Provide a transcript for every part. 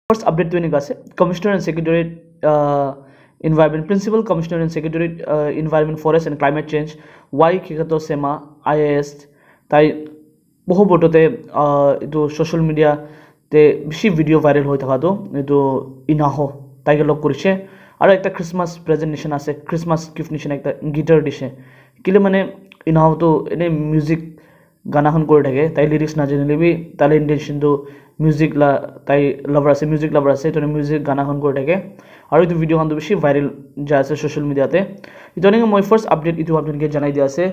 First update to Nigase, Commissioner and Secretary Environment, Principal Commissioner and Secretary Environment, Forest and Climate Change, Y Kikato Sema, IAS, Tai Boho Botote, to social media, the she video viral Hoitado, to Inaho, Tiger Lokurishe, or like the Christmas presentation as a Christmas gift nation like the guitar dish. Kilimane Inaho to any music. গানা খন কৰি থাকে তাই lyrics নাজানিলেবি তালে intention তো music লা তাই lover আছে মিউজিক লাভাৰ আছে তো মিউজিক গানা খন কৰি থাকে আৰু এই ভিডিও খন তো বেছি ভাইরাল যায় আছে সোশ্যাল মিডিয়াতে ইতনে মই ফার্স্ট আপডেট ইটো আপোনালোকে জনাই দিয়া আছে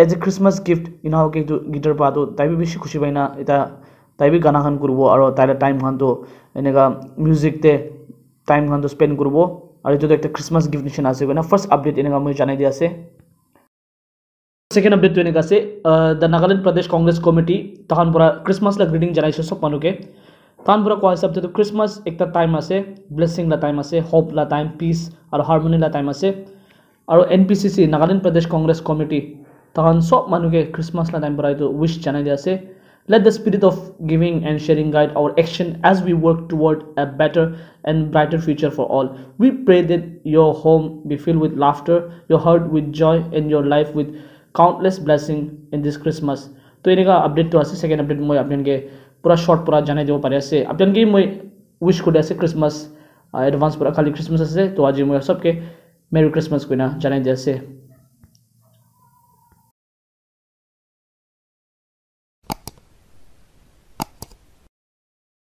এজ এ ক্রিসমাস গিফট ইনাও কে গিটাৰ পাতো তাই বেছি খুশি পাইনা এটা তাই বি গানা খন কৰিব আৰু তাইলে টাইম খন তো এনেকা মিউজিক তে টাইম খন তো স্পেন্ড কৰিব আৰু এটো একটা ক্রিসমাস গিফট নিচিনা আছে না ফার্স্ট আপডেট এনেকা মই জনাই দিয়া আছে Second update to the Nagaland Pradesh Congress Committee Tahanpura Christmas la greeting janai sok manuke Tahanpura ko hisab to Christmas ekta time ase blessing la time ase hope la time peace or harmony la time ase aro NPCC Nagaland Pradesh Congress Committee tahan sok manuke Christmas la time pura to wish janai ase let the spirit of giving and sharing guide our action as we work toward a better and brighter future for all. We pray that your home be filled with laughter, your heart with joy, and your life with countless blessing in this Christmas. तो इनका update तो आसे second update मैं आपन के पूरा short पूरा जाने जो पारे से आपन के मैं विश को ऐसे क्रिसमस एडवांस पूरा खाली क्रिसमस से तो आज मैं सबके मेरी क्रिसमस को ना जाने जैसे